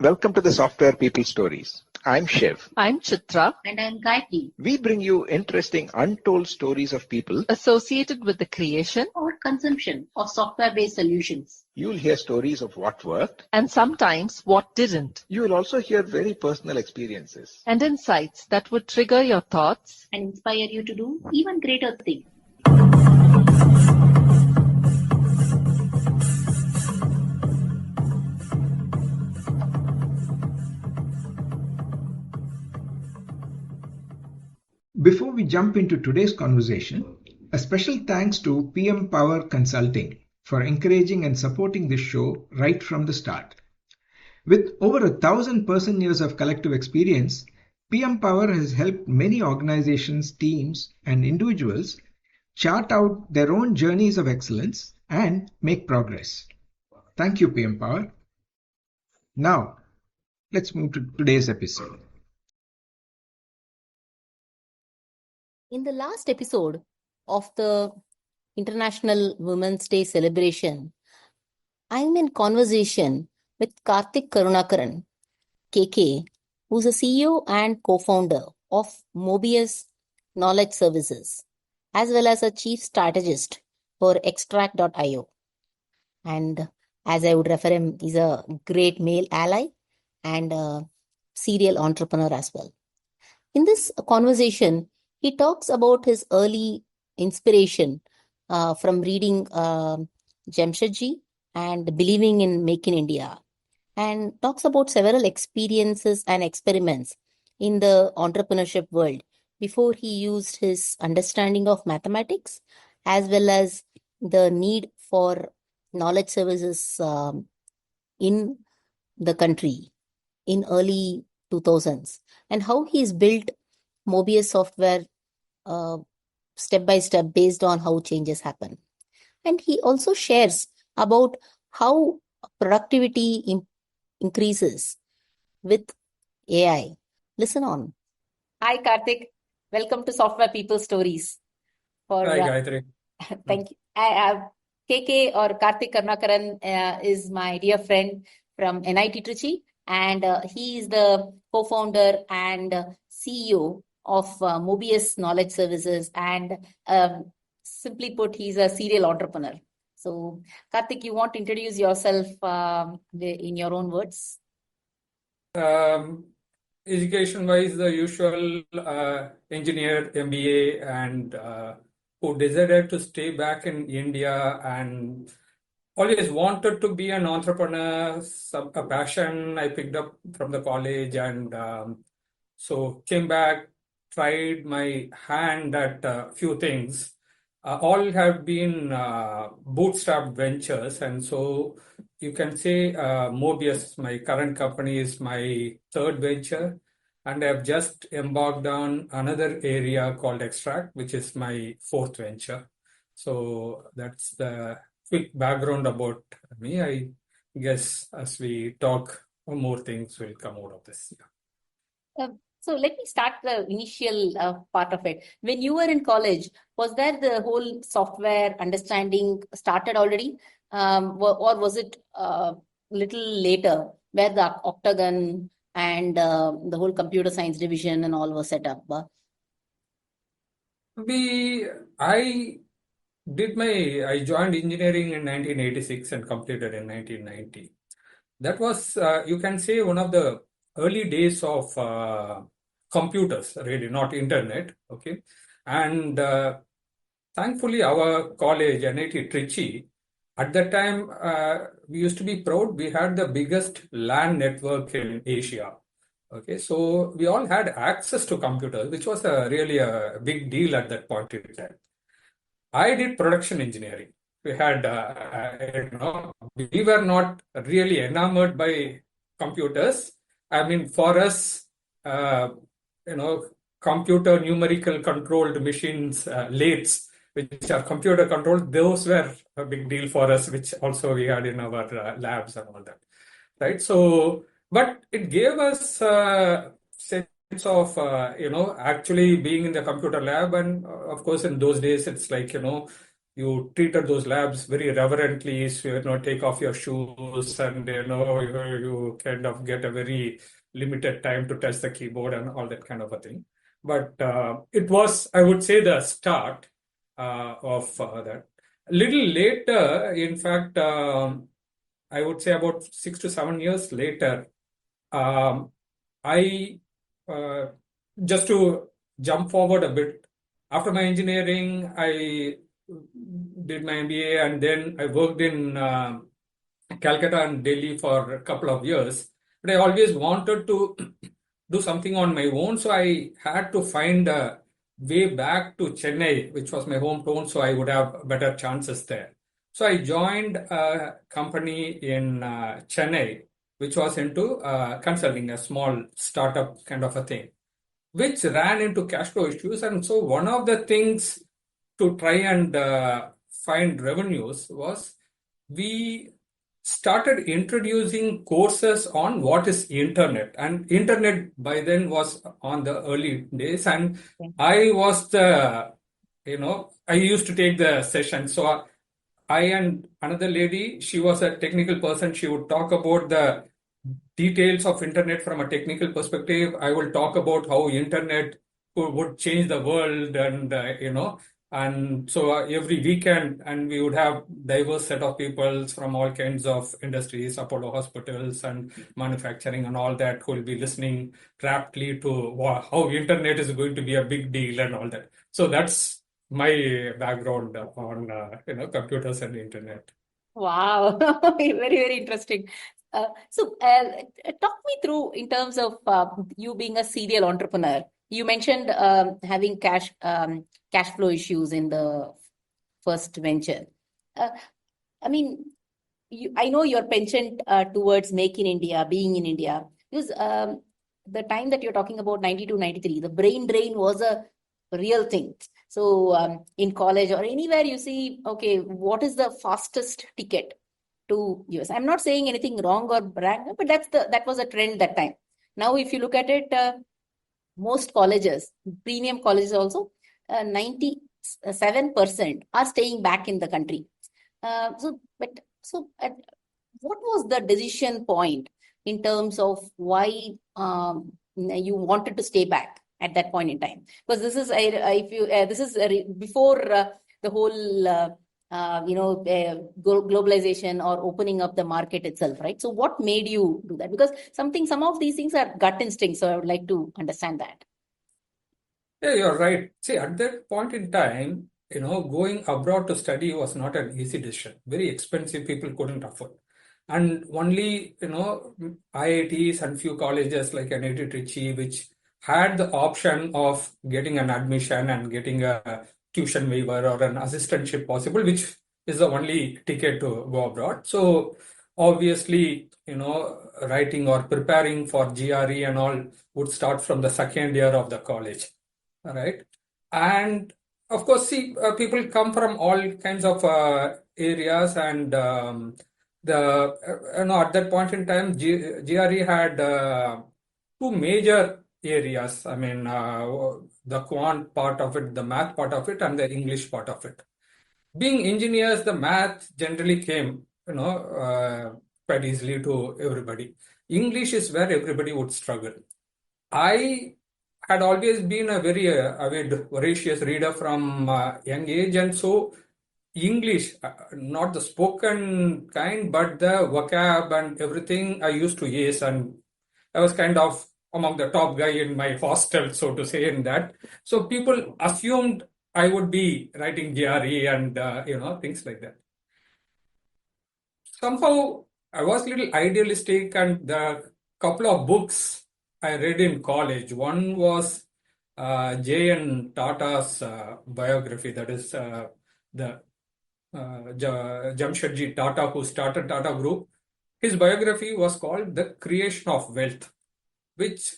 Welcome to the Software People Stories. I'm Shiv. I'm Chitra. And I'm Gayatri. We bring you interesting, untold stories of people associated with the creation or consumption of software-based solutions. You'll hear stories of what worked and sometimes what didn't. You will also hear very personal experiences and insights that would trigger your thoughts and inspire you to do even greater things. Before we jump into today's conversation, a special thanks to PM Power Consulting for encouraging and supporting this show right from the start. With over 1,000 person years of collective experience, PM Power has helped many organizations, teams, and individuals chart out their own journeys of excellence and make progress. Thank you, PM Power. Now, let's move to today's episode. In the last episode of the International Women's Day celebration, I'm in conversation with Karthik Karunakaran, KK, who's a CEO and co-founder of Mobius Knowledge Services, as well as a chief strategist for Extract.io. And as I would refer him, he's a great male ally and a serial entrepreneur as well. In this conversation, he talks about his early inspiration from reading Jamshedji and believing in Make in India, and talks about several experiences and experiments in the entrepreneurship world before he used his understanding of mathematics as well as the need for knowledge services in the country in early 2000s, and how he's built Mobius Software step by step based on how changes happen. And he also shares about how productivity increases with AI. Listen on. Hi, Karthik. Welcome to Software People Stories. Hi, Gayatri. Thank you. KK or Karthik Karunakaran is my dear friend from NIT Trichy, and he is the co-founder and CEO of Mobius Knowledge Services, and simply put, he's a serial entrepreneur. So, Karthik, you want to introduce yourself in your own words? Education-wise, the usual engineer, MBA, and who decided to stay back in India and always wanted to be an entrepreneur, a passion I picked up from the college, and so came back, tried my hand at a few things. All have been bootstrap ventures, and so you can say Mobius, my current company, is my third venture, and I've just embarked on another area called Extract, which is my fourth venture. So that's the quick background about me. I guess as we talk, more things will come out of this. So let me start the initial part of it. When you were in college, was there the whole software understanding started already? Or was it little later where the Octagon and the whole computer science division and all was set up? I joined engineering in 1986 and completed in 1990. That was, you can say, one of the early days of computers, really, not internet. Okay. And thankfully, our college, NIT Trichy, at that time, we used to be proud. We had the biggest LAN network in Asia. Okay. So we all had access to computers, which was really a big deal at that point in time. I did production engineering. We had, we were not really enamored by computers. I mean, for us, computer numerical controlled machines, lathes, which are computer controlled, those were a big deal for us, which also we had in our labs and all that, right? So, but it gave us a sense of, actually being in the computer lab. And of course, in those days, it's like, you treated those labs very reverently. So, take off your shoes and, you kind of get a very limited time to touch the keyboard and all that kind of a thing. But it was, I would say, the start of that. A little later, in fact, I would say about 6 to 7 years later, I just to jump forward a bit, after my engineering, I did my MBA and then I worked in Calcutta and Delhi for a couple of years. But I always wanted to do something on my own, so I had to find a way back to Chennai, which was my hometown, so I would have better chances there. So I joined a company in Chennai, which was into consulting, a small startup kind of a thing, which ran into cash flow issues. And so one of the things to try and find revenues was we started introducing courses on what is internet. And internet by then was on the early days. And I was I used to take the session. So I and another lady, she was a technical person. She would talk about the details of internet from a technical perspective. I will talk about how internet would change the world, and and so every weekend, and we would have diverse set of people from all kinds of industries, Apollo hospitals and manufacturing and all that, who will be listening raptly to how internet is going to be a big deal and all that. So that's my background on computers and internet. Wow, very, very interesting. Talk me through in terms of you being a serial entrepreneur. You mentioned having cash flow issues in the first venture. I mean, I know your penchant towards Make in India, being in India, because the time that you're talking about, 92, 93, the brain drain was a real thing. So in college or anywhere you see, okay, what is the fastest ticket to US? I'm not saying anything wrong or wrong, but that was a trend that time. Now, if you look at it, most colleges, premium colleges also, 97% are staying back in the country. What was the decision point in terms of why you wanted to stay back at that point in time? Because this is before the whole globalization or opening up the market itself, right? So what made you do that? Because some of these things are gut instinct, so I would like to understand that. Yeah, you're right. See, at that point in time, going abroad to study was not an easy decision. Very expensive, people couldn't afford. And only, IITs and few colleges like NIT Trichy, which had the option of getting an admission and getting a tuition waiver or an assistantship possible, which is the only ticket to go abroad. So obviously, writing or preparing for GRE and all would start from the second year of the college. All right. And of course, see, people come from all kinds of areas, and at that point in time, GRE had two major areas. I mean, the quant part of it, the math part of it, and the English part of it. Being engineers, the math generally came, quite easily to everybody. English is where everybody would struggle. I had always been a very avid, voracious reader from young age, and so English, not the spoken kind, but the vocab and everything, I used to ace, and I was kind of among the top guy in my hostel, so to say, in that. So people assumed I would be writing GRE and things like that. Somehow I was a little idealistic, and the couple of books I read in college, one was J.N. Tata's biography, that is the Jamshedji Tata, who started Tata Group. His biography was called The Creation of Wealth, which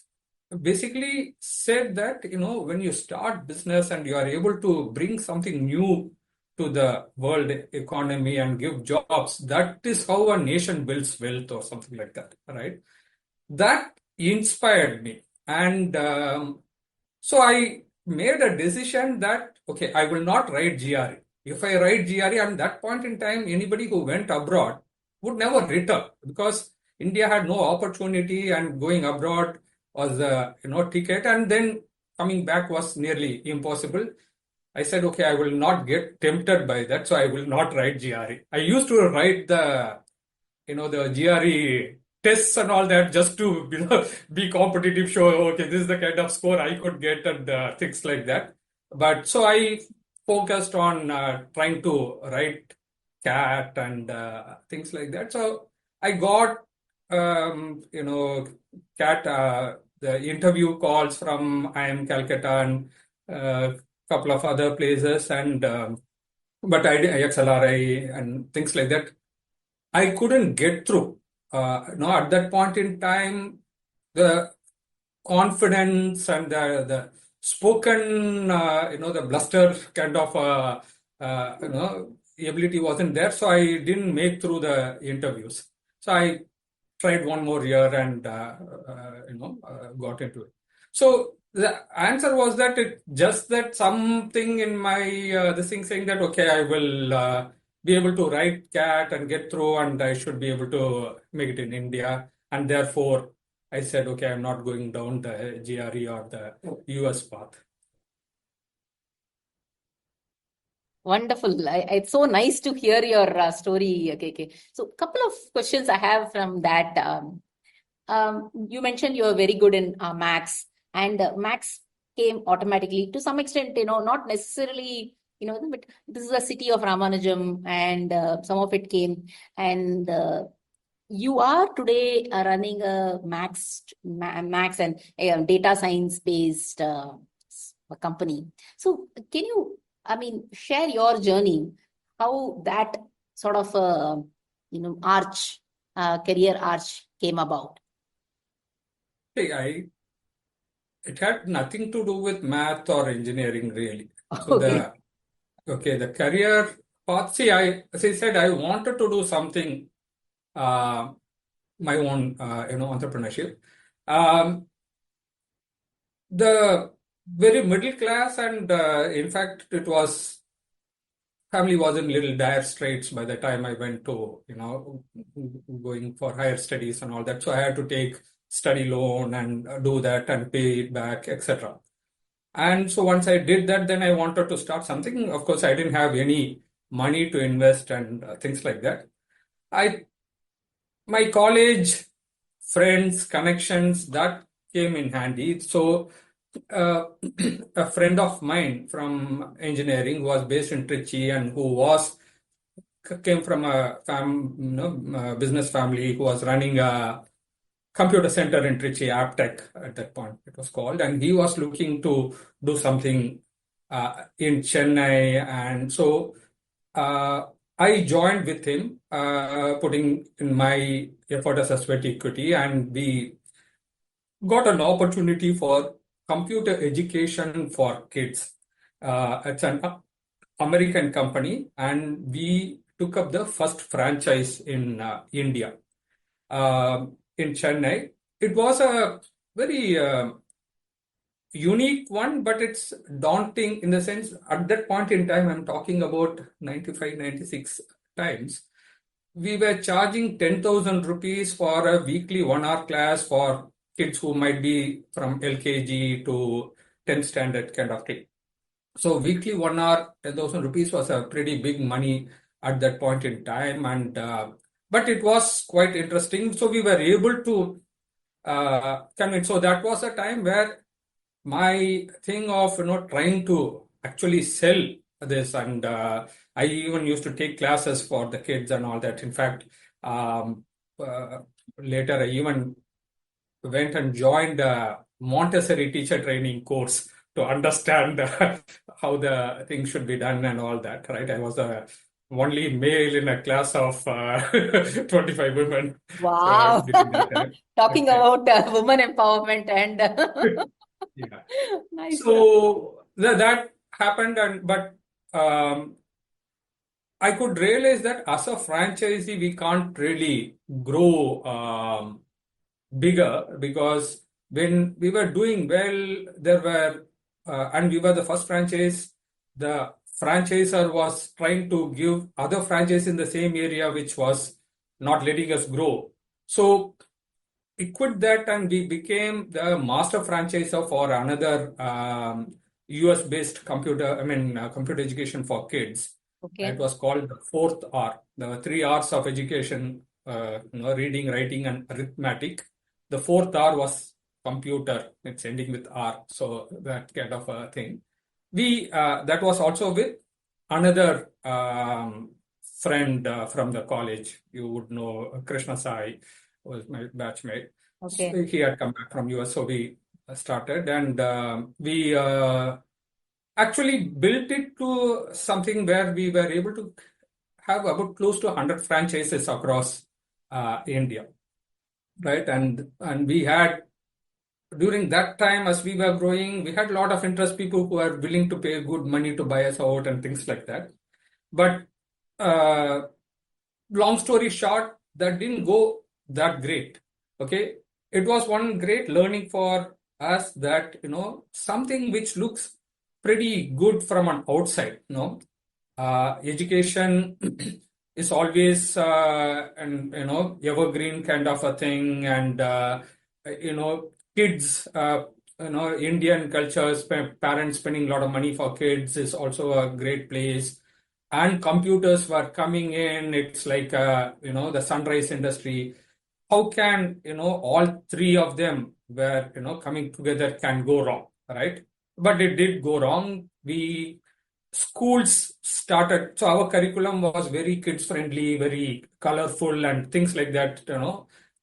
basically said that, when you start business and you are able to bring something new to the world economy and give jobs, that is how a nation builds wealth or something like that, right? That inspired me. And so I made a decision that, okay, I will not write GRE. if I write GRE, at that point in time, anybody who went abroad would never return because India had no opportunity and going abroad was a ticket, and then coming back was nearly impossible. I said, okay, I will not get tempted by that, so I will not write GRE. I used to write the GRE tests and all that just to be competitive, show, okay, this is the kind of score I could get and things like that. But so I focused on trying to write CAT and things like that. So I got, CAT, the interview calls from IIM Calcutta and couple of other places, and but I did XLRI and things like that. I couldn't get through. At that point in time, the confidence and the spoken, the bluster kind of, ability wasn't there. So I didn't make through the interviews. So I tried one more year and, got into it. So the answer was that just that something in my, this thing saying that, okay, I will be able to write CAT and get through, and I should be able to make it in India. And therefore, I said, okay, I'm not going down the GRE or the US path. Wonderful. It's so nice to hear your story, KK. So, a couple of questions I have from that. You mentioned you are very good in Max, and Max came automatically to some extent, not necessarily, but this is a city of Ramanujam, and some of it came. And you are today running a Max and data science based company. So, can you, share your journey, how that sort of, career arch came about? Hey, it had nothing to do with math or engineering, really. So the career path, as I said, I wanted to do something, my own, entrepreneurship. The very middle class, and in fact, family was in little dire straits by the time I went to, going for higher studies and all that. So I had to take study loan and do that and pay it back, etc. And so once I did that, then I wanted to start something. Of course, I didn't have any money to invest and things like that. My college friends, connections, that came in handy. So a friend of mine from engineering was based in Trichy and who came from a business family who was running a computer center in Trichy, AppTech at that point it was called, and he was looking to do something in Chennai, and so I joined with him, putting in my effort as a sweat equity, and we got an opportunity for computer education for kids. It's an American company, and we took up the first franchise in India, in Chennai. It was a very unique one, but it's daunting in the sense at that point in time, I'm talking about 95, 96 times, we were charging 10,000 rupees for a weekly 1 hour class for kids who might be from LKG to 10th standard kind of thing. So weekly 1 hour, 10,000 rupees was a pretty big money at that point in time, and but it was quite interesting. So we were able to convince. So that was a time where my thing of trying to actually sell this, and I even used to take classes for the kids and all that. In fact, later I even went and joined a Montessori teacher training course to understand how the thing should be done and all that, right? I was the only male in a class of 25 women. Wow. So Talking about women empowerment and yeah. nice. So that happened, but I could realize that as a franchisee, we can't really grow bigger, because when we were doing well, there were, and we were the first franchise, the franchisor was trying to give other franchise in the same area, which was not letting us grow. So we quit that and we became the master franchisor for another US-based computer education for kids. Okay. It was called the fourth R, the 3 R's of education, reading, writing, and arithmetic. The fourth R was computer. It's ending with R, so that kind of a thing. That was also with another friend from the college. You would know Krishna Sai was my batchmate. Okay. So he had come back from US, so we started, and we actually built it to something where we were able to have about close to 100 franchises across India, right? And we had, during that time, as we were growing, we had a lot of interest, people who were willing to pay good money to buy us out and things like that. But long story short, that didn't go that great. Okay, it was one great learning for us that, something which looks pretty good from an outside, education is always an evergreen kind of a thing, and kids, Indian culture, parents spending a lot of money for kids is also a great place. And computers were coming in. It's like the sunrise industry. How can all three of them were coming together can go wrong, right? But it did go wrong. Schools started, so our curriculum was very kids friendly, very colorful and things like that,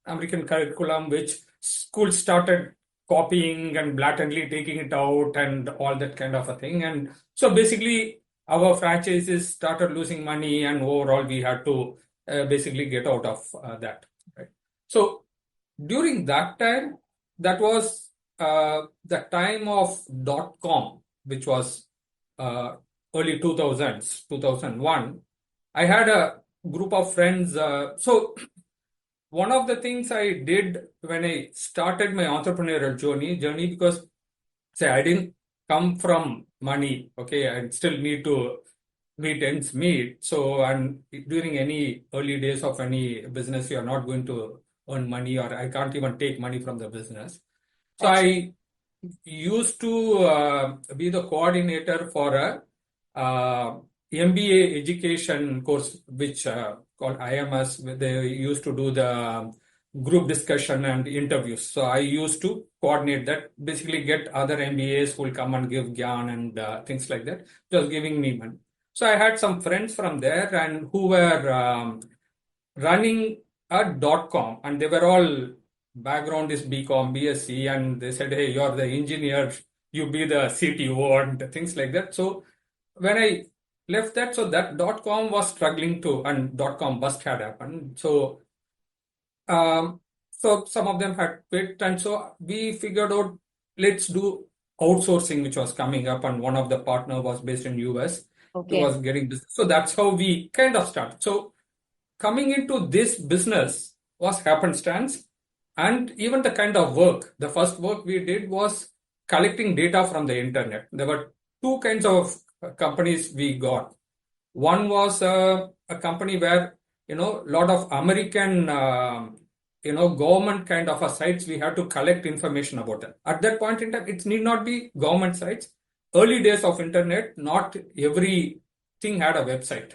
American curriculum, which schools started copying and blatantly taking it out and all that kind of a thing. And so basically our franchises started losing money, and overall we had to basically get out of that, right? So during that time, that was the time of .com, which was early 2000s, 2001. I had a group of friends. So one of the things I did when I started my entrepreneurial journey, because say I didn't come from money, okay, I still need to meet ends meet. So, and during any early days of any business, you are not going to earn money, or I can't even take money from the business. So I used to be the coordinator for a MBA education course, which called IMS, where they used to do the group discussion and interviews. So I used to coordinate that, basically get other MBAs who will come and give Gyan and things like that, just giving me money. So I had some friends from there and who were running a .com, and they were all background is BCom, BSc, and they said, hey, you're the engineer, you be the CTO and things like that. So when I left that, so that .com was struggling to, and .com bust had happened. So so some of them had quit, and so we figured out, let's do outsourcing, which was coming up, and one of the partner was based in US. Okay. He was getting business. So that's how we kind of started. So coming into this business was happenstance, and even the kind of work. The first work we did was collecting data from the internet. There were two kinds of companies we got. One was a company where, a lot of American, government kind of a sites, we had to collect information about them. At that point in time, it need not be government sites. Early days of internet, not everything had a website.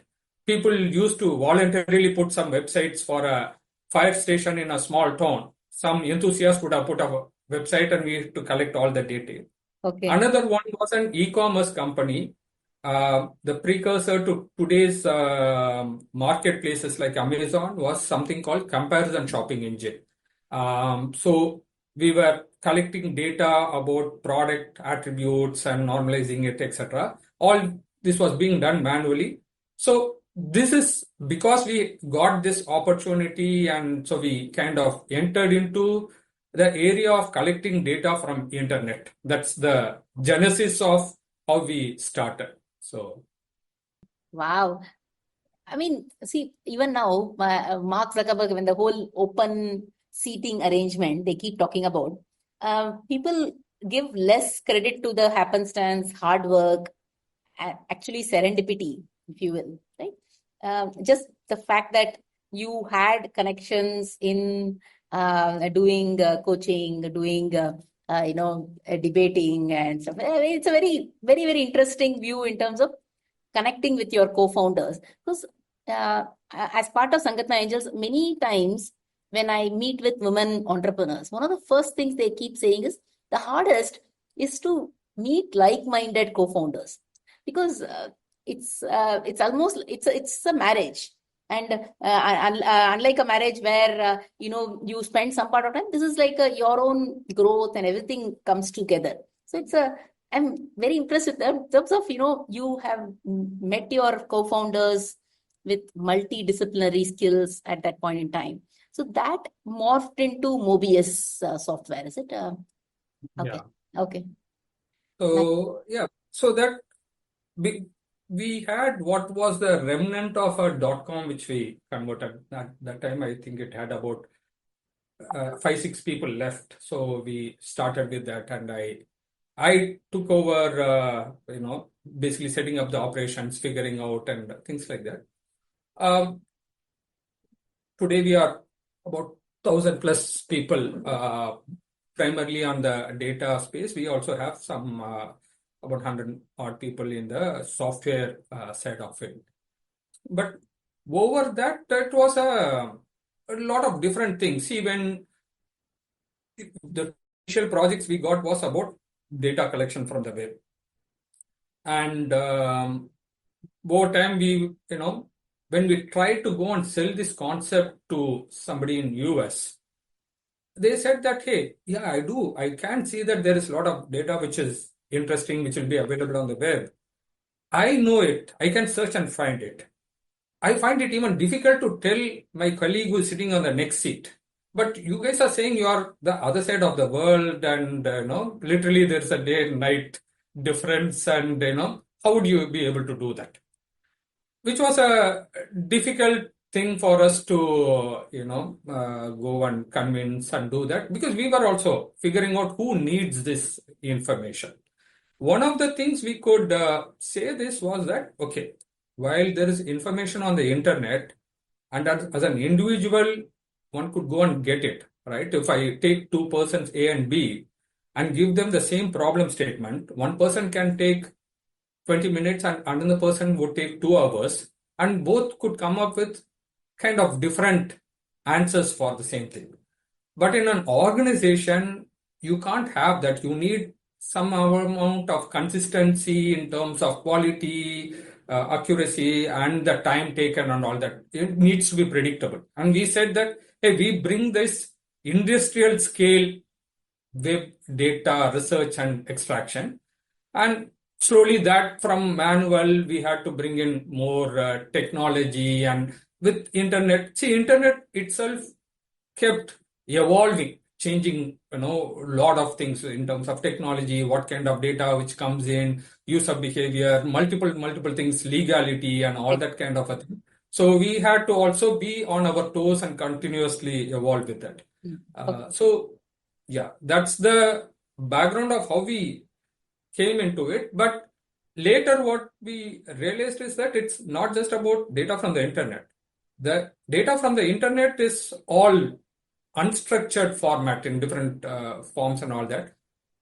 People used to voluntarily put some websites for a fire station in a small town. Some enthusiast would have put a website, and we had to collect all the data. Okay. Another one was an e-commerce company. The precursor to today's marketplaces like Amazon was something called comparison shopping engine. So we were collecting data about product attributes and normalizing it, etc. All this was being done manually. So this is because we got this opportunity, and so we kind of entered into the area of collecting data from internet. That's the genesis of how we started. So, Wow. I mean, see, even now, Mark Zuckerberg, when the whole open seating arrangement they keep talking about, people give less credit to the happenstance, hard work, actually serendipity, if you will, right? Just the fact that you had connections in doing coaching, doing debating and stuff. It's a very, very, very interesting view in terms of connecting with your co-founders. Because as part of Sangatna Angels, many times when I meet with women entrepreneurs, one of the first things they keep saying is the hardest is to meet like-minded co-founders, because it's almost it's a marriage. And unlike a marriage where you spend some part of time, this is like your own growth and everything comes together. So I'm very impressed in terms of you have met your co-founders with multidisciplinary skills at that point in time. So that morphed into Mobius software, is it? Okay. Yeah. Okay. So yeah, so that we had what was the remnant of a .com which we converted. At that time, I think it had about 5-6 people left. So we started with that, and I took over, basically setting up the operations, figuring out and things like that. Today we are about 1,000 plus people, primarily on the data space. We also have some about 100 odd people in the software side of it. But over that, it was a lot of different things. See, when the initial projects we got was about data collection from the web. And over time, when we tried to go and sell this concept to somebody in US, they said that, hey, yeah, I can see that there is a lot of data which is interesting, which will be available on the web. I know it. I can search and find it. I find it even difficult to tell my colleague who is sitting on the next seat. But you guys are saying you are the other side of the world, and literally there's a day and night difference, and how would you be able to do that? Which was a difficult thing for us to go and convince and do that, because we were also figuring out who needs this information. One of the things we could say this was that, okay, while there is information on the internet, and as an individual, one could go and get it, right? If I take two persons, A and B, and give them the same problem statement, one person can take 20 minutes and another person would take 2 hours, and both could come up with kind of different answers for the same thing. But in an organization, you can't have that. You need some amount of consistency in terms of quality, accuracy, and the time taken and all that. It needs to be predictable. And we said that, hey, we bring this industrial scale web data research and extraction. And slowly that from manual, we had to bring in more technology, and with internet. See, internet itself kept evolving, changing, a lot of things in terms of technology, what kind of data which comes in, user behavior, multiple things, legality, and all that kind of a thing. So we had to also be on our toes and continuously evolve with that. So yeah, that's the background of how we came into it. But later what we realized is that it's not just about data from the internet. The data from the internet is all unstructured format in different forms and all that.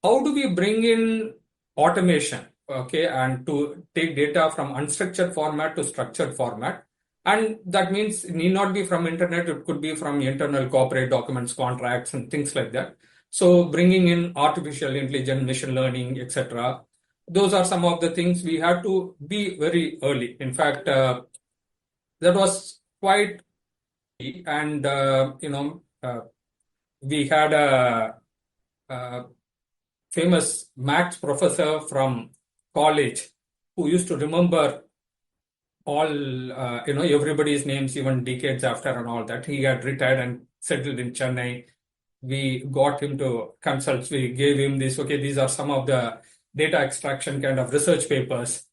How do we bring in automation, okay, and to take data from unstructured format to structured format? And that means it need not be from internet, it could be from internal corporate documents, contracts, and things like that. So bringing in artificial intelligence, machine learning, etc. Those are some of the things we had to be very early. In fact, that was quite, and we had a famous maths professor from college who used to remember all everybody's names even decades after and all that. He had retired and settled in Chennai. We got him to consult. We gave him this, okay, these are some of the data extraction kind of research papers.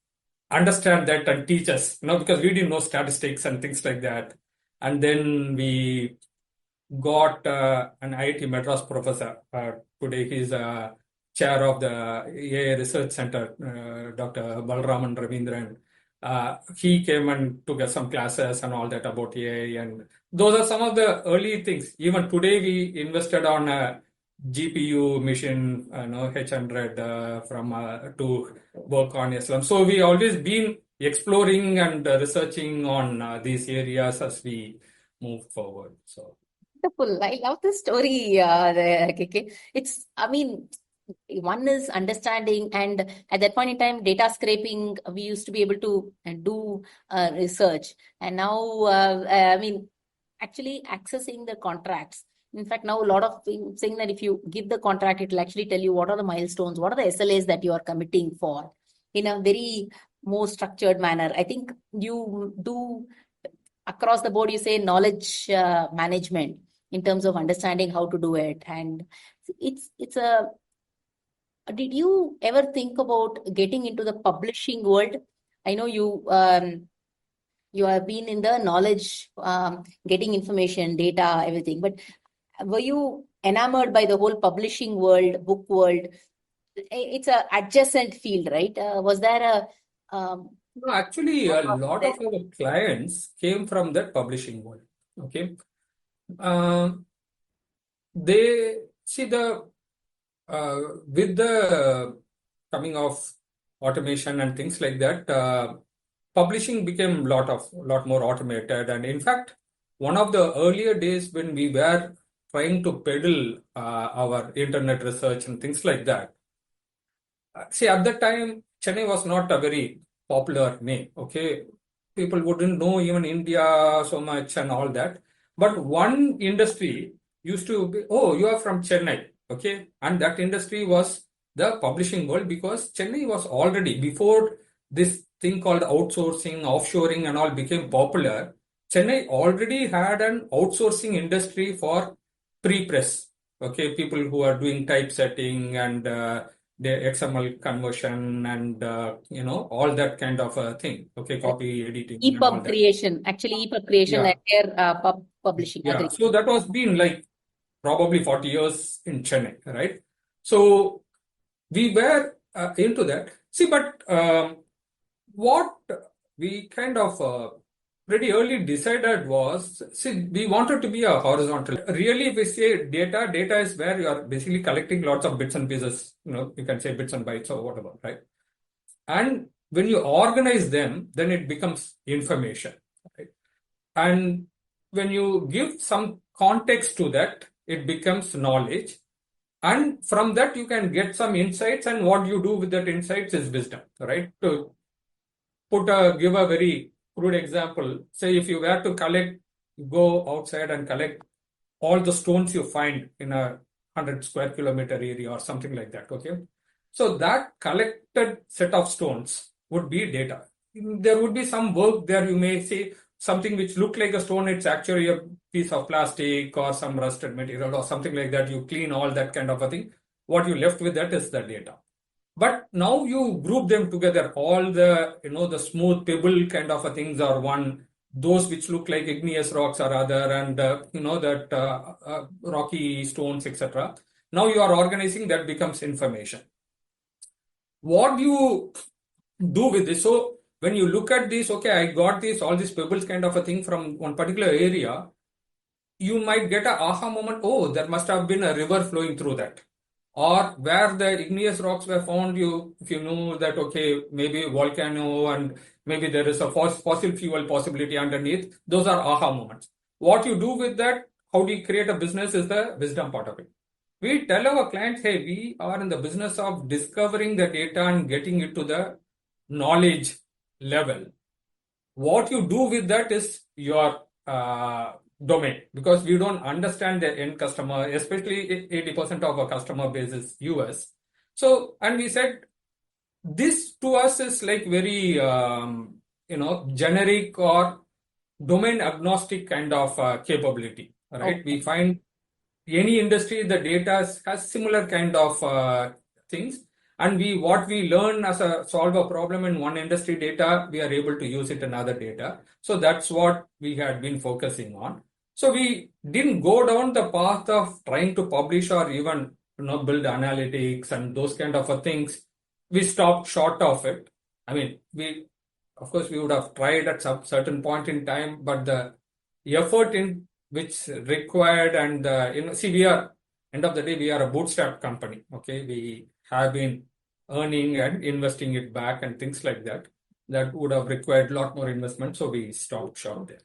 Understand that and teach us, because we didn't know statistics and things like that. And then we got an IIT Madras professor. Today he's a chair of the AI Research Center, Dr. Balraman Ravindran. He came and took us some classes and all that about AI, and those are some of the early things. Even today, we invested on a GPU machine, H100 to work on Islam. So we always been exploring and researching on these areas as we move forward. So Wonderful. I love the story, KK. One is understanding, and at that point in time, data scraping, we used to be able to do research. And now, actually accessing the contracts. In fact, now a lot of things saying that if you give the contract, it will actually tell you what are the milestones, what are the SLAs that you are committing for in a very more structured manner. I think you do across the board, you say knowledge management in terms of understanding how to do it. And did you ever think about getting into the publishing world? I know you have been in the knowledge, getting information, data, everything, but were you enamored by the whole publishing world, book world? It's a adjacent field, right? Was there no, actually, a lot of our clients came from that publishing world. Okay. They see with the coming of automation and things like that, publishing became a lot more automated. And in fact, one of the earlier days when we were trying to peddle our internet research and things like that, see, at that time, Chennai was not a very popular name. Okay, people wouldn't know even India so much and all that. But one industry used to be, oh, you are from Chennai. Okay, and that industry was the publishing world, because Chennai was already, before this thing called outsourcing, offshoring and all became popular, Chennai already had an outsourcing industry for pre-press. Okay, people who are doing typesetting and the XML conversion and all that kind of thing. Okay, copy editing. EPUB creation, actually EPUB creation, yeah. Publishing. Yeah, so that was been like probably 40 years in Chennai, right? So we were into that. See, but what we kind of pretty early decided was, see, we wanted to be a horizontal. Really, if we say data is where you are basically collecting lots of bits and pieces, you can say bits and bytes or whatever, right? And when you organize them, then it becomes information, right? And when you give some context to that, it becomes knowledge. And from that, you can get some insights, and what you do with that insights is wisdom, right? To give a very crude example, say if you were to go outside and collect all the stones you find in a 100 square kilometer area or something like that, okay? So that collected set of stones would be data. There would be some work there, you may say something which looked like a stone, it's actually a piece of plastic or some rusted material or something like that. You clean all that kind of a thing. What you left with that is the data. But now you group them together, all the, the smooth pebble kind of a things are one, those which look like igneous rocks are other, and, that rocky stones, etc. Now you are organizing, that becomes information. What do you do with this? So when you look at this, okay, I got all these pebbles kind of a thing from one particular area, you might get a aha moment, oh, there must have been a river flowing through that. Or where the igneous rocks were found, if you know that, okay, maybe volcano and maybe there is a fossil fuel possibility underneath, those are aha moments. What you do with that, how do you create a business, is the wisdom part of it. We tell our clients, hey, we are in the business of discovering the data and getting it to the knowledge level. What you do with that is your domain, because we don't understand the end customer, especially 80% of our customer base is US. So, and we said, this to us is like very, generic or domain agnostic kind of capability, right? Okay. We find any industry, the data has similar kind of things. And what we learn as solve a problem in one industry data, we are able to use it in other data. So that's what we had been focusing on. So we didn't go down the path of trying to publish or even build analytics and those kind of things, we stopped short of it. I mean, of course, we would have tried at some certain point in time, but the effort in which required and see, end of the day, we are a bootstrap company. Okay, we have been earning and investing it back and things like that. That would have required a lot more investment, so we stopped short there.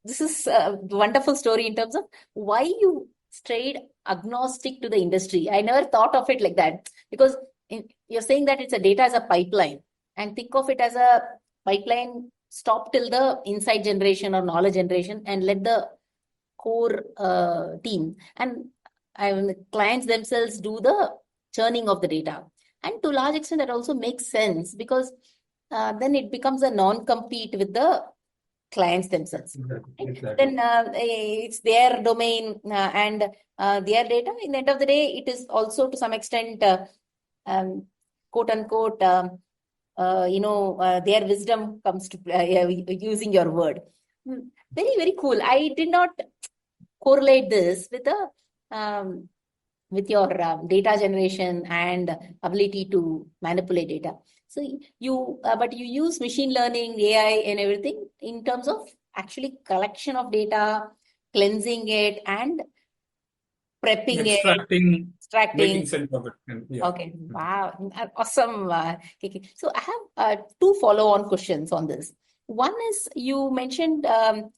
This is a wonderful story in terms of why you stayed agnostic to the industry. I never thought of it like that, because you're saying that it's a data as a pipeline, and think of it as a pipeline, stop till the insight generation or knowledge generation and let the core team and the clients themselves do the churning of the data. And to a large extent, that also makes sense, because then it becomes a non-compete with the clients themselves. Exactly. Then it's their domain and their data. In the end of the day, it is also to some extent, quote unquote, their wisdom comes to using your word. Very, very cool. I did not correlate this with the with your data generation and ability to manipulate data. So but you use machine learning, AI and everything in terms of actually collection of data, cleansing it and prepping extracting, making it, sense of it. Yeah. Okay, wow, awesome. Okay. So I have two follow-on questions on this. One is, you mentioned a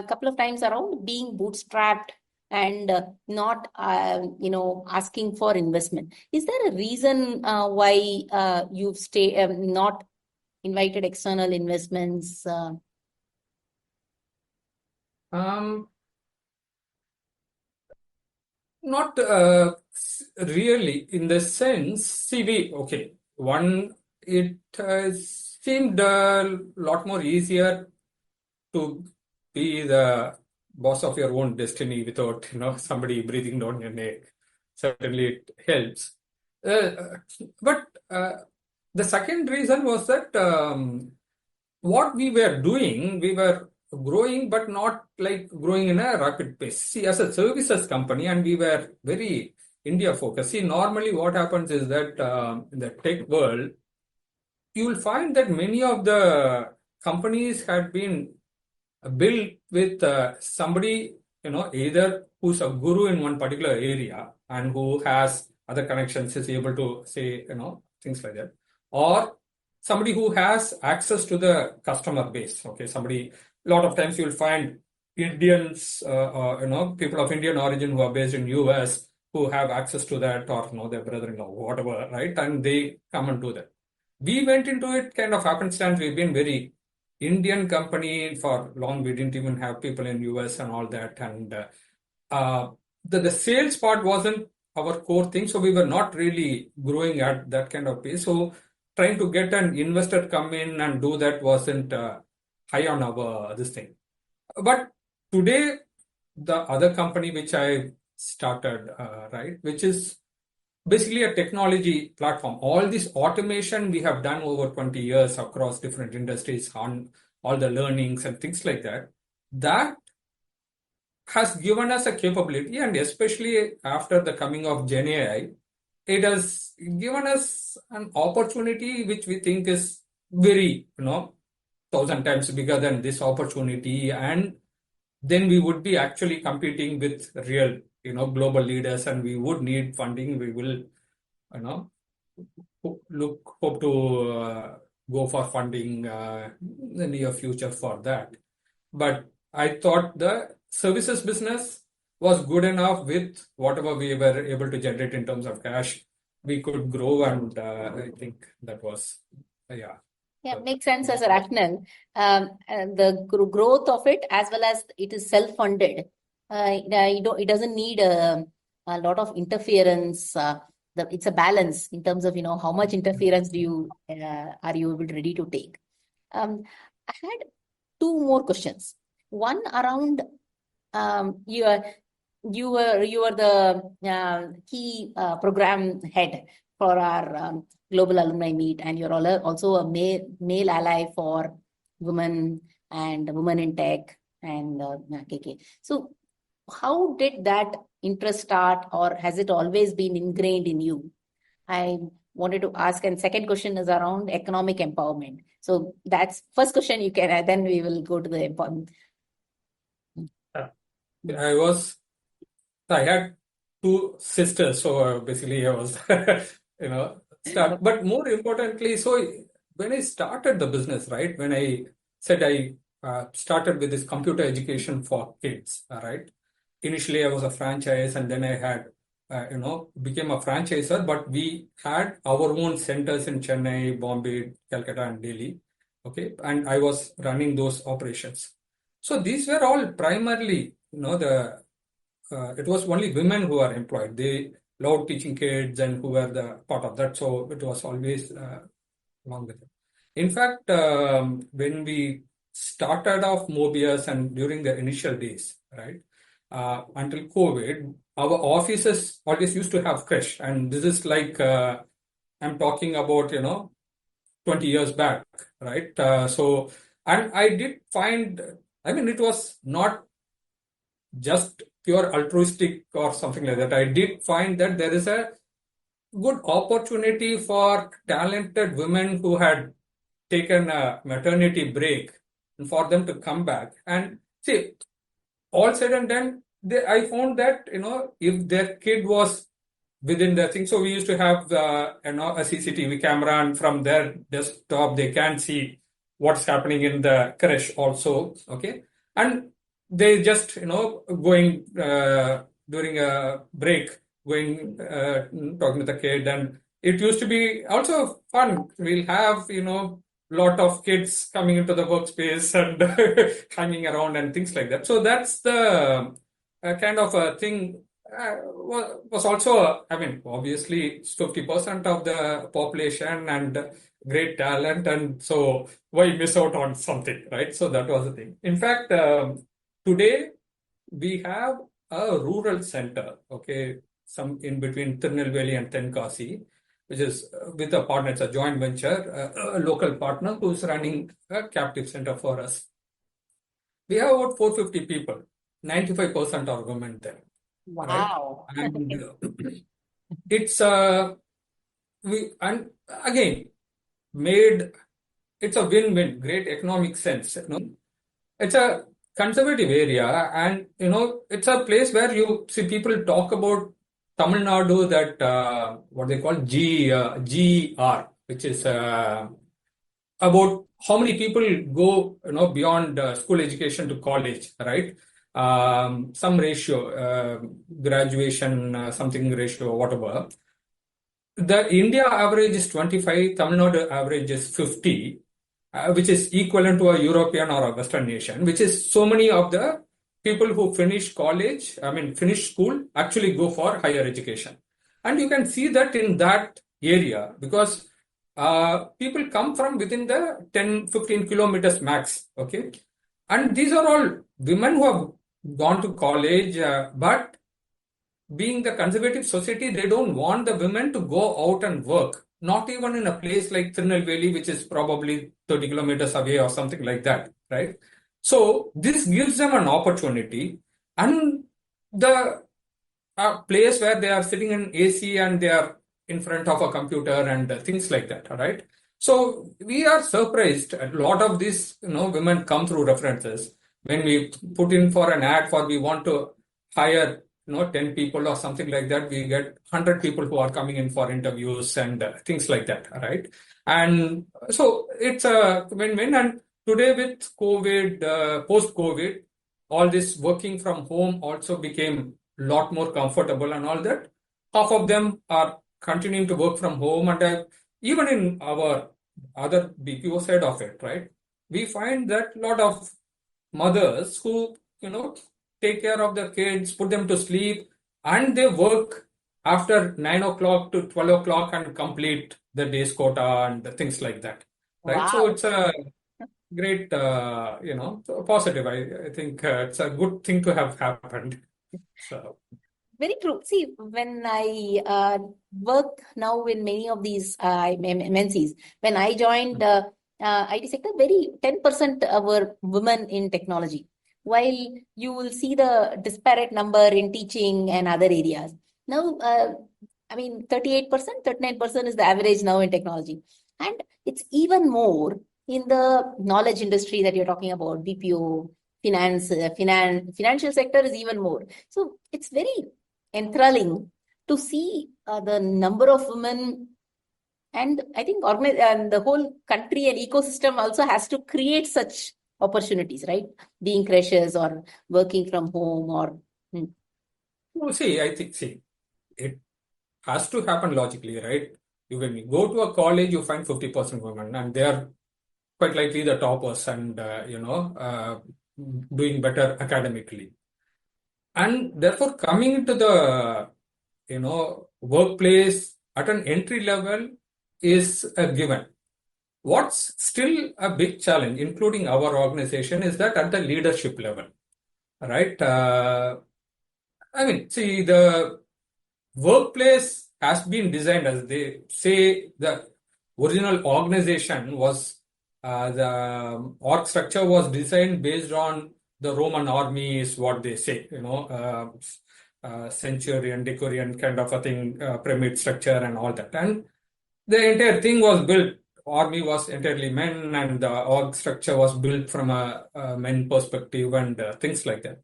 couple of times around being bootstrapped and not, asking for investment. Is there a reason why you've not invited external investments? Not really, in the sense, see, it seemed a lot more easier to be the boss of your own destiny without, somebody breathing down your neck. Certainly it helps. But the second reason was that what we were doing, we were growing, but not like growing in a rapid pace. See, as a services company, and we were very India focused. See, normally what happens is that in the tech world, you will find that many of the companies had been built with somebody, either who's a guru in one particular area and who has other connections, is able to say, things like that, or somebody who has access to the customer base. Okay, a lot of times you'll find Indians, people of Indian origin who are based in US who have access to that, or their brother-in-law, whatever, right? And they come and do that. We went into it kind of happenstance. We've been very Indian company for long. We didn't even have people in US and all that. And the sales part wasn't our core thing. So we were not really growing at that kind of pace. So trying to get an investor come in and do that wasn't high on our this thing. But today, the other company which I started, right, which is basically a technology platform. All this automation we have done over 20 years across different industries on all the learnings and things like that, that has given us a capability, and especially after the coming of Gen AI, it has given us an opportunity which we think is very, 1,000 times bigger than this opportunity. And then we would be actually competing with real, global leaders, and we would need funding. We will, hope to go for funding in the near future for that. But I thought the services business was good enough with whatever we were able to generate in terms of cash. We could grow, and I think that was, yeah. Yeah, makes sense as a rationale. The growth of it, as well as it is self-funded, it doesn't need a lot of interference. It's a balance in terms of how much interference are you ready to take. I had two more questions. One around you were the key program head for our global alumni meet, and you're also a male ally for women and women in tech and KK. So how did that interest start, or has it always been ingrained in you? I wanted to ask, and second question is around economic empowerment. So that's first question you can, then we will go to the empowerment. I had two sisters, so basically I was, but more importantly, so when I started the business, right, when I said I started with this computer education for kids, right, initially I was a franchise, and then I had, became a franchisor, but we had our own centers in Chennai, Bombay, Calcutta, and Delhi, okay, and I was running those operations. So these were all primarily, it was only women who were employed. They loved teaching kids and who were the part of that. So it was always along with them. In fact, when we started off Mobius and during the initial days, right, until COVID, our offices always used to have crash. And this is like, I'm talking about, 20 years back, right? And I did find, it was not just pure altruistic or something like that. I did find that there is a good opportunity for talented women who had taken a maternity break and for them to come back. And see, all said and done, I found that, if their kid was within their thing, so we used to have, a CCTV camera, and from their desktop, they can see what's happening in the creche also, okay? And they just, going during a break, going, talking to the kid. And it used to be also fun. We'll have, lot of kids coming into the workspace and hanging around and things like that. So that's the kind of a thing. Was also, obviously it's 50% of the population and great talent. And so why miss out on something, right? So that was the thing. In fact, today, we have a rural center, okay, some in between Tirunelveli and Tenkasi, which is with a partner, it's a joint venture, a local partner who's running a captive center for us. We have about 450 people, 95% are women there. Wow. Right? And it's, and again, it's a win-win, great economic sense. It's a conservative area, and it's a place where you see people talk about Tamil Nadu, that what they call GR, which is about how many people go beyond school education to college, right? Some ratio, graduation, something ratio, whatever. The India average is 25, Tamil Nadu average is 50. Which is equivalent to a European or a Western nation, which is so many of the people who finish college, finish school, actually go for higher education. And you can see that in that area, because people come from within the 10, 15 kilometers max, okay? And these are all women who have gone to college, but being the conservative society, they don't want the women to go out and work. Not even in a place like Tirunelveli, which is probably 30 kilometers away or something like that, right? So this gives them an opportunity, and the place where they are sitting in AC and they are in front of a computer and things like that, right? So we are surprised. A lot of these, women come through references. When we put in for an ad for we want to hire 10 people or something like that, we get 100 people who are coming in for interviews and things like that, right? And so it's a win-win. And today with COVID, post-COVID, all this working from home also became a lot more comfortable and all that. Half of them are continuing to work from home, and even in our other BPO side of it, right? We find that a lot of mothers who, take care of their kids, put them to sleep, and they work after 9 o'clock to 12 o'clock and complete the day's quota and things like that. Right. Wow. So it's a great, positive. I think it's a good thing to have happened. So. Very true. See, when I work now in many of these MNCs, when I joined IT sector, very 10% were women in technology. while you will see the disparate number in teaching and other areas. Now, 38%, 39% is the average now in technology. And it's even more in the knowledge industry that you're talking about, BPO, financial sector is even more. So it's very enthralling to see the number of women. And I think the whole country and ecosystem also has to create such opportunities, right? Being crashes or working from home or. Well, I think, it has to happen logically, right? When you go to a college, you find 50% women, and they are quite likely the toppers and, doing better academically. And therefore, coming into the, workplace at an entry level is a given. What's still a big challenge, including our organization, is that at the leadership level, right? The workplace has been designed, as they say, the original organization was, the org structure was designed based on the Roman army, is what they say, centurion, decurion kind of a thing, pyramid structure and all that. And the entire thing was built, army was entirely men, and the org structure was built from a men perspective and things like that,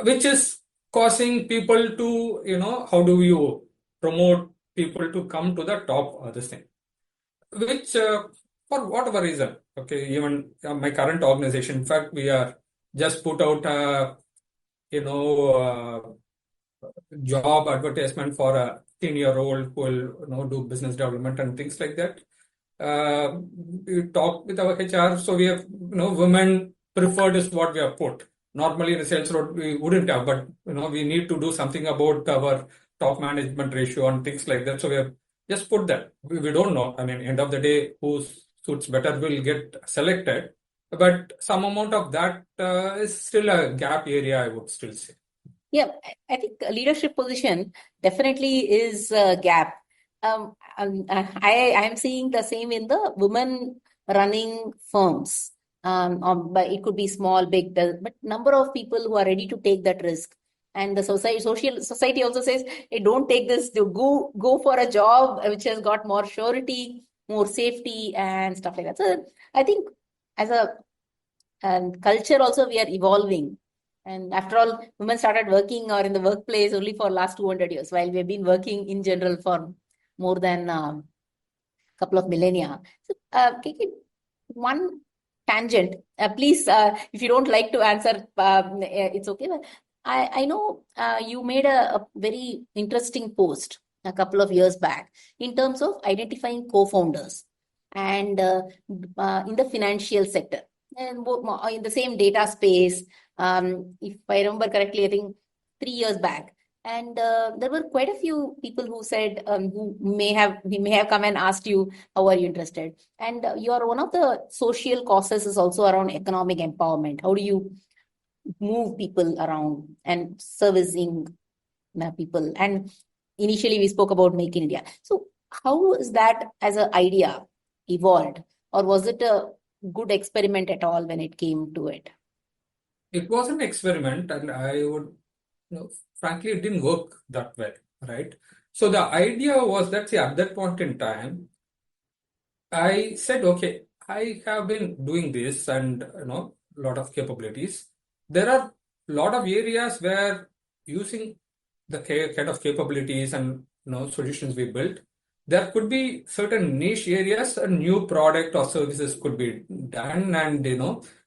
which is causing people to, how do you promote people to come to the top of this thing, which for whatever reason, okay, even my current organization, in fact, we are just put out a, job advertisement for a senior role who will, do business development and things like that. We talked with our HR, so we have, women preferred is what we have put. Normally in the sales role, we wouldn't have, but, we need to do something about our top management ratio and things like that. So we have just put that. We don't know. End of the day, who suits better will get selected. But some amount of that is still a gap area, I would still say. Yeah, I think a leadership position definitely is a gap. I am seeing the same in the women running firms. But it could be small, big, but number of people who are ready to take that risk. And the society also says, hey, don't take this, go for a job which has got more surety, more safety and stuff like that. So I think as a culture also we are evolving. And after all, women started working or in the workplace only for last 200 years, while we've been working in general for more than a couple of millennia. So, one tangent, please, if you don't like to answer, it's okay. I know you made a very interesting post a couple of years back in terms of identifying co-founders and in the financial sector and in the same data space. If I remember correctly, I think 3 years back. And there were quite a few people who said, who may have come and asked you, how are you interested? And you are one of the social causes is also around economic empowerment. How do you move people around and servicing people? And initially we spoke about Make in India. So how is that as an idea evolved? Or was it a good experiment at all when it came to it? It was an experiment, and I would, frankly, it didn't work that well, right? So the idea was that, at that point in time, I said, okay, I have been doing this and, a lot of capabilities. There are a lot of areas where using the kind of capabilities and, solutions we built, there could be certain niche areas, a new product or services could be done, and,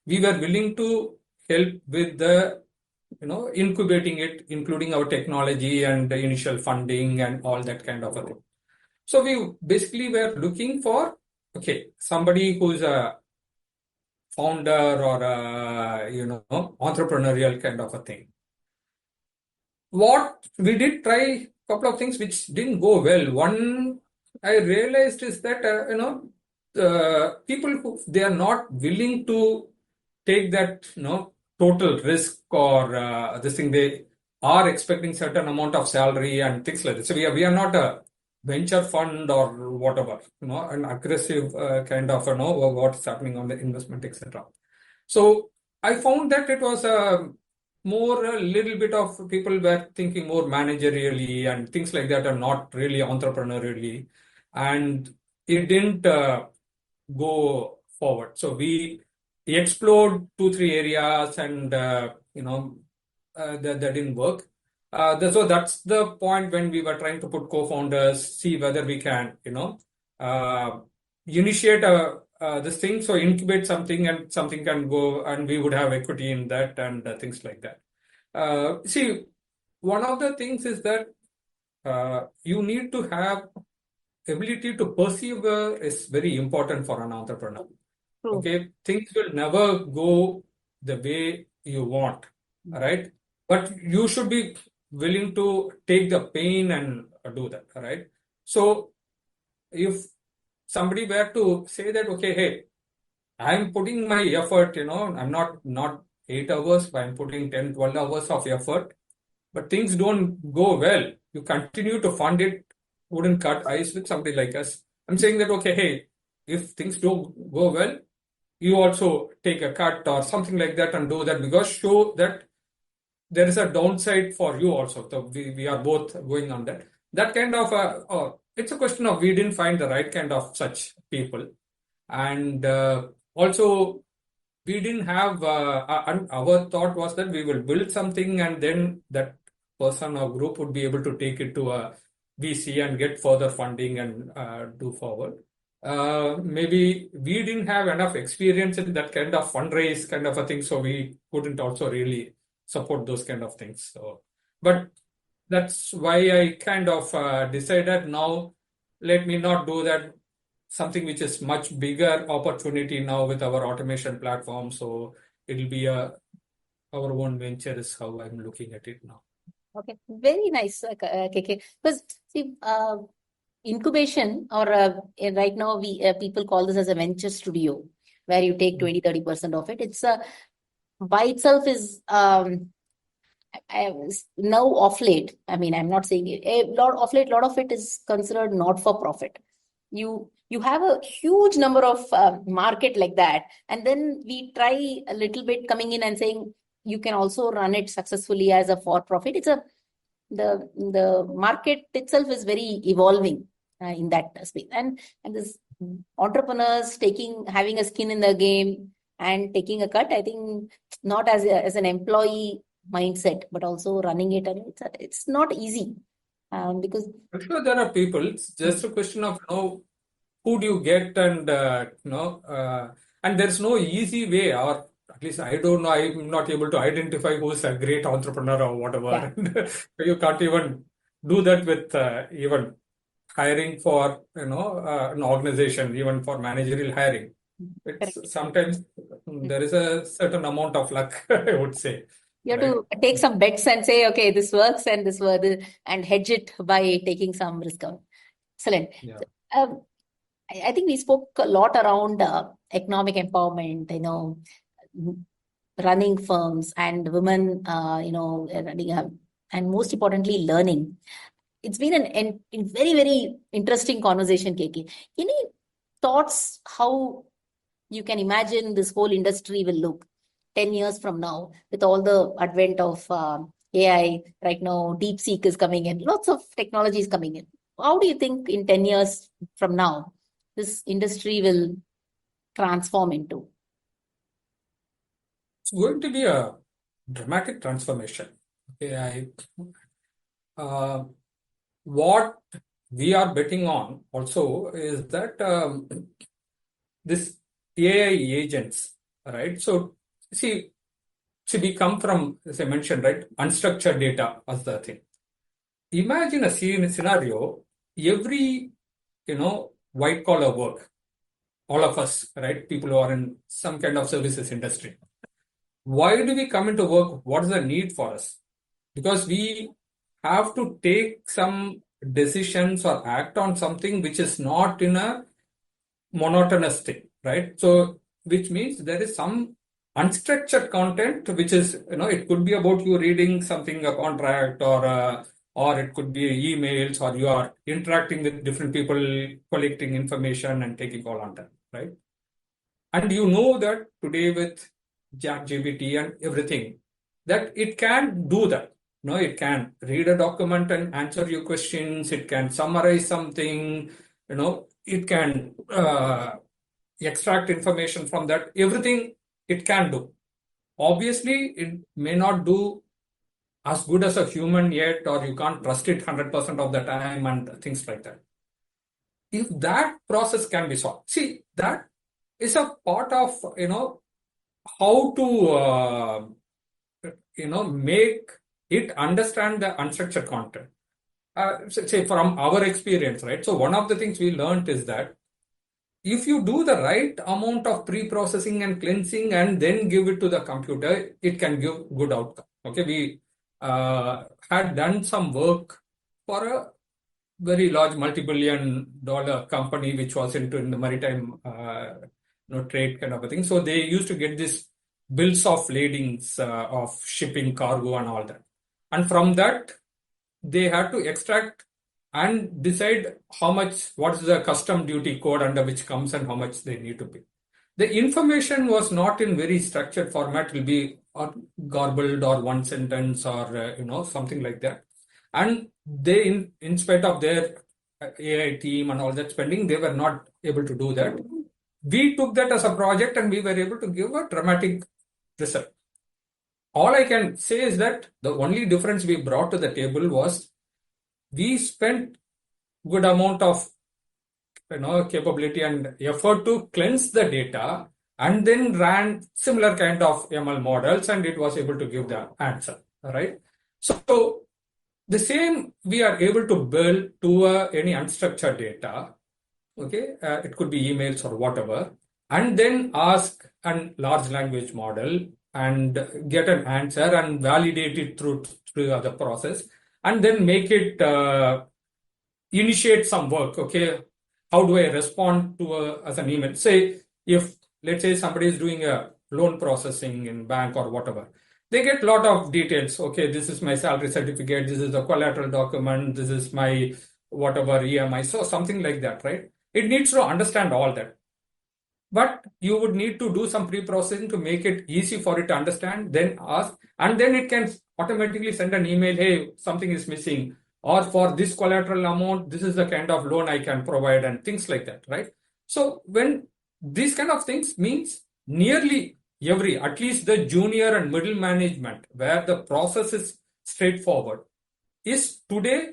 we were willing to help with the, incubating it, including our technology and the initial funding and all that kind of a thing. So we basically were looking for, okay, somebody who's a founder or a, entrepreneurial kind of a thing. What we did try a couple of things which didn't go well. One, I realized is that, people who, they are not willing to take that, total risk or this thing. They are expecting certain amount of salary and things like that. So we are not a venture fund or whatever, an aggressive kind of, what's happening on the investment, etc. So I found that it was more a little bit of people were thinking more managerially and things like that, are not really entrepreneurially, and it didn't go forward. So we explored 2, 3 areas, and that didn't work. So that's the point when we were trying to put co-founders, see whether we can, uh, initiate this thing, so incubate something and something can go, and we would have equity in that and things like that. See, one of the things is that you need to have ability to persevere is very important for an entrepreneur. True. Okay, things will never go the way you want, right? But you should be willing to take the pain and do that, right? So if somebody were to say that, okay, hey, I'm putting my effort, I'm not 8 hours, but I'm putting 10, 12 hours of effort, but things don't go well, you continue to fund it, wouldn't cut ice with somebody like us. I'm saying that, okay, hey, if things don't go well, you also take a cut or something like that and do that, because show that there is a downside for you also. So we are both going on that. That kind of, it's a question of we didn't find the right kind of such people. And also, we didn't have, our thought was that we will build something and then that person or group would be able to take it to a VC and get further funding and do forward. Maybe we didn't have enough experience in that kind of fundraise kind of a thing, so we couldn't also really support those kind of things. So, but that's why I kind of decided now, let me not do that, something which is much bigger opportunity now with our automation platform. So it'll be our own venture is how I'm looking at it now. Okay, very nice, KK. Because see, incubation or right now we people call this as a venture studio, where you take 20-30% of it. It's by itself is now off late. I mean, I'm not saying it. A lot of it is considered not for profit. You have a huge number of market like that, and then we try a little bit coming in and saying you can also run it successfully as a for profit. It's the market itself is very evolving in that space, and this entrepreneurs having a skin in the game and taking a cut. I think not as an employee mindset, but also running it, and it's not easy because I'm sure there are people. It's just a question of who do you get, and and there's no easy way, or at least I don't know. I'm not able to identify who's a great entrepreneur or whatever. Yeah. You can't even do that with even hiring for an organization, even for managerial hiring. It's sometimes there is a certain amount of luck, I would say. You have to take some bets and say, okay, this works and this works, and hedge it by taking some risk out. Excellent. Yeah. I think we spoke a lot around economic empowerment, running firms and women, running, and most importantly, learning. It's been a very, very interesting conversation, KK. Any thoughts how you can imagine this whole industry will look 10 years from now with all the advent of AI right now? DeepSeek is coming in, lots of technologies coming in. How do you think in 10 years from now this industry will transform into? It's going to be a dramatic transformation. Okay, what we are betting on also is that this AI agents, right? So see, we come from, as I mentioned, right, unstructured data as the thing. Imagine a scenario, every, white collar work, all of us, right, people who are in some kind of services industry. Why do we come into work? What is the need for us? Because we have to take some decisions or act on something which is not in a monotonous thing, right? So, which means there is some unstructured content, which is, it could be about you reading something, a contract, or it could be emails, or you are interacting with different people, collecting information and taking all on that, right? And you know that today with ChatGPT and everything, that it can do that. No, it can read a document and answer your questions. It can summarize something. It can extract information from that. Everything it can do. Obviously, it may not do as good as a human yet, or you can't trust it 100% of the time and things like that. If that process can be solved, see, that is a part of, how to, make it understand the unstructured content. Say from our experience, right? So one of the things we learned is that if you do the right amount of pre-processing and cleansing and then give it to the computer, it can give good outcome. Okay, we had done some work for a very large multi-billion-dollar company which was in the maritime trade kind of a thing. So they used to get this bills of ladings of shipping cargo and all that. And from that, they had to extract and decide what is the custom duty code under which comes and how much they need to pay. The information was not in very structured format. It will be garbled or one sentence or, something like that. And they, in spite of their AI team and all that spending, they were not able to do that. We took that as a project and we were able to give a dramatic result. All I can say is that the only difference we brought to the table was we spent good amount of capability and effort to cleanse the data and then ran similar kind of ML models and it was able to give the answer, right? So the same we are able to build to any unstructured data, okay? It could be emails or whatever, and then ask a large language model and get an answer and validate it through the process and then make it initiate some work, okay? How do I respond to as an email? Say, if let's say somebody is doing a loan processing in bank or whatever, they get a lot of details. Okay, this is my salary certificate, this is the collateral document, this is my whatever EMI, so something like that, right? It needs to understand all that. But you would need to do some pre-processing to make it easy for it to understand, then ask, and then it can automatically send an email, hey, something is missing, or for this collateral amount, this is the kind of loan I can provide, and things like that, right? So when these kind of things means nearly at least the junior and middle management, where the process is straightforward, is today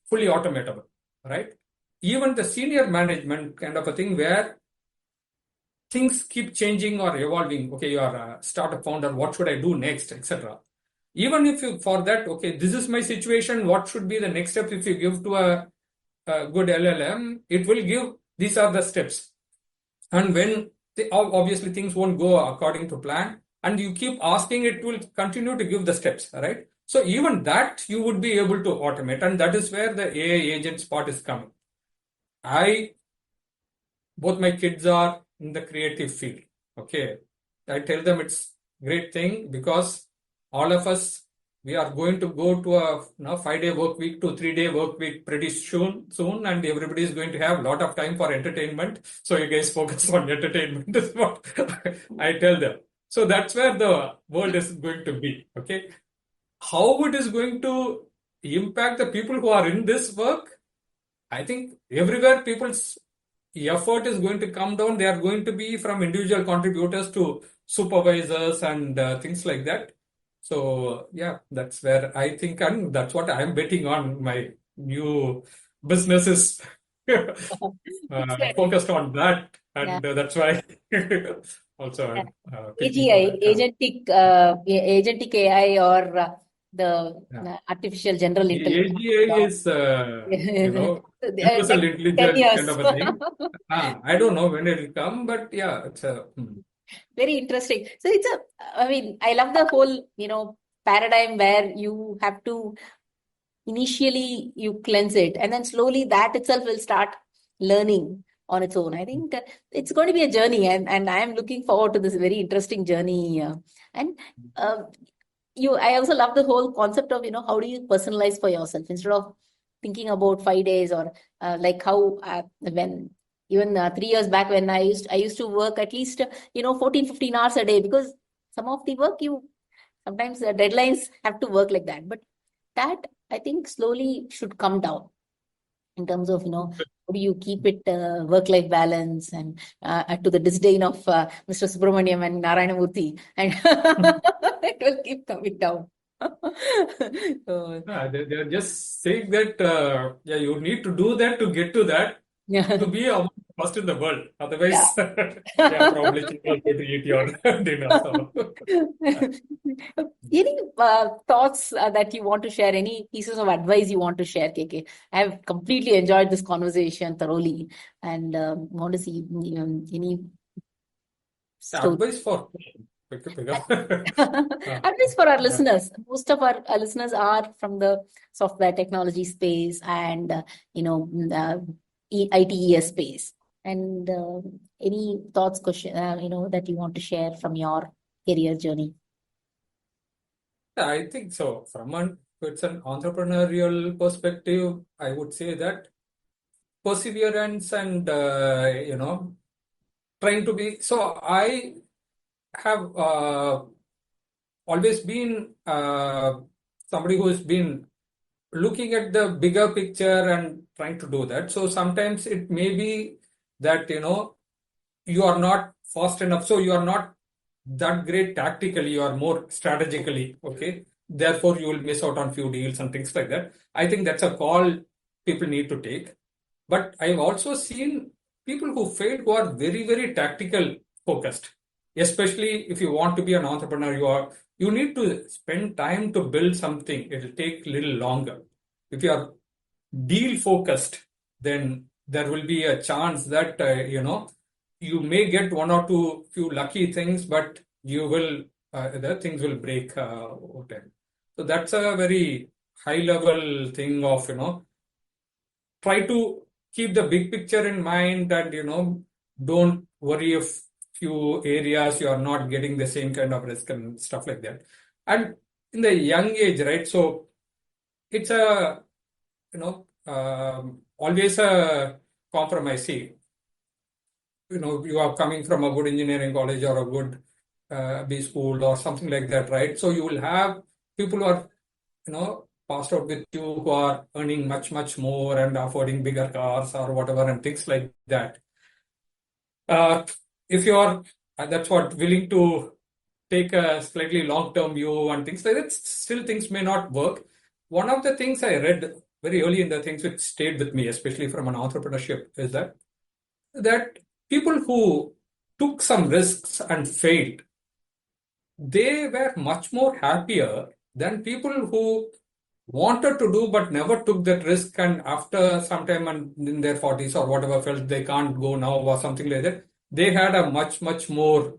fully automatable, right? Even the senior management kind of a thing where things keep changing or evolving. Okay, you are a startup founder, what should I do next, etc. Even if you, for that, okay, this is my situation, what should be the next step? If you give to a good LLM, it will give, these are the steps. And when obviously things won't go according to plan, and you keep asking, it will continue to give the steps, right? So even that you would be able to automate, and that is where the AI agents part is coming. Both my kids are in the creative field. Okay, I tell them it's great thing because all of us, we are going to go to a 5-day work week to 3-day work week pretty soon, and everybody is going to have a lot of time for entertainment. So you guys focus on entertainment is what I tell them. So that's where the world is going to be. Okay, how it is going to impact the people who are in this work? I think everywhere people's effort is going to come down. They are going to be from individual contributors to supervisors and things like that. So yeah, that's where I think, and that's what I'm betting on. My new business is focused on that, and that's why also I'm thinking AGI, agentic AI, or the artificial general intelligence. AGI is, universal intelligence kind of a thing. I don't know when it will come, but yeah, it's very interesting. So I love the whole, paradigm where you have to initially you cleanse it and then slowly that itself will start learning on its own. I think it's going to be a journey, and I am looking forward to this very interesting journey. I also love the whole concept of, how do you personalize for yourself instead of thinking about 5 days or like how when even 3 years back when I used to work at least 14-15 hours a day, because some of the work sometimes the deadlines have to work like that. But that I think slowly should come down in terms of, how do you keep it work-life balance and to the disdain of Mr. Subramaniam and Narayanamurthy, and it will keep coming down. They're just saying that you need to do that to get to that, to be among the first in the world. Otherwise, probably you will go to eat your dinner. So. Any thoughts that you want to share? Any pieces of advice you want to share, KK? I have completely enjoyed this conversation thoroughly, and want to see any advice for advice for our listeners. Most of our listeners are from the software technology space and ITES space. And any thoughts, question that you want to share from your career journey? I think so. It's an entrepreneurial perspective, I would say that perseverance and trying to be. So I have always been somebody who has been looking at the bigger picture and trying to do that. So sometimes it may be that you are not fast enough, so you are not that great tactically, you are more strategically, okay? Therefore, you will miss out on few deals and things like that. I think that's a call people need to take. But I've also seen people who failed who are very, very tactical focused. Especially if you want to be an entrepreneur, you need to spend time to build something. It will take a little longer. If you are deal focused, then there will be a chance that you may get one or few lucky things, but the things will break over time. So that's a very high level thing of try to keep the big picture in mind, and don't worry if few areas you are not getting the same kind of risk and stuff like that. And in the young age, right? So it's a always a compromise. See, you are coming from a good engineering college or a good B school or something like that, right? So you will have people who are, passed out with you who are earning much, much more and affording bigger cars or whatever and things like that. If you are, that's what, willing to take a slightly long-term view and things like that, still things may not work. One of the things I read very early in the things which stayed with me, especially from an entrepreneurship, is that people who took some risks and failed, they were much more happier than people who wanted to do but never took that risk, and after some time and in their 40s or whatever felt they can't go now or something like that, they had a much, much more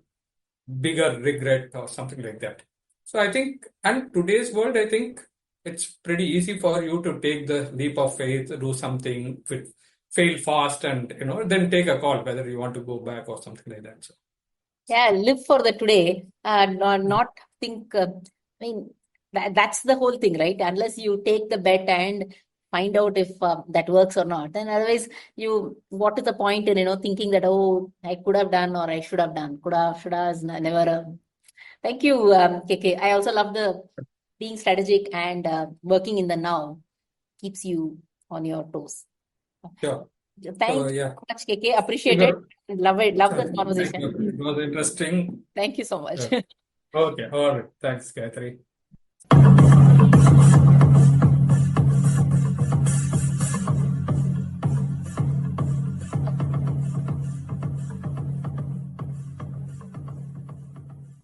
bigger regret or something like that. So I think, and today's world, I think it's pretty easy for you to take the leap of faith, do something, fail fast, and then take a call whether you want to go back or something like that. So live for the today, not think. That's the whole thing, right? Unless you take the bet and find out if that works or not, then otherwise what is the point in thinking that, oh, I could have done or I should have done, could have, should have, never. Thank you, KK. I also love the being strategic and working in the now keeps you on your toes. Sure. Thank you so much, KK. Appreciate it. Love this conversation. It was interesting. Thank you so much. Okay. All right. Thanks, Gayatri.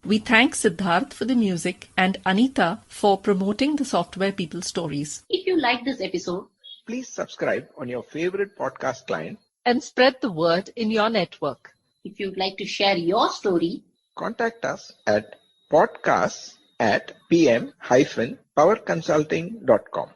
We thank Siddharth for the music and Anita for promoting the Software People Stories. If you like this episode, please subscribe on your favorite podcast client and spread the word in your network. If you'd like to share your story, contact us at podcasts@pm-powerconsulting.com.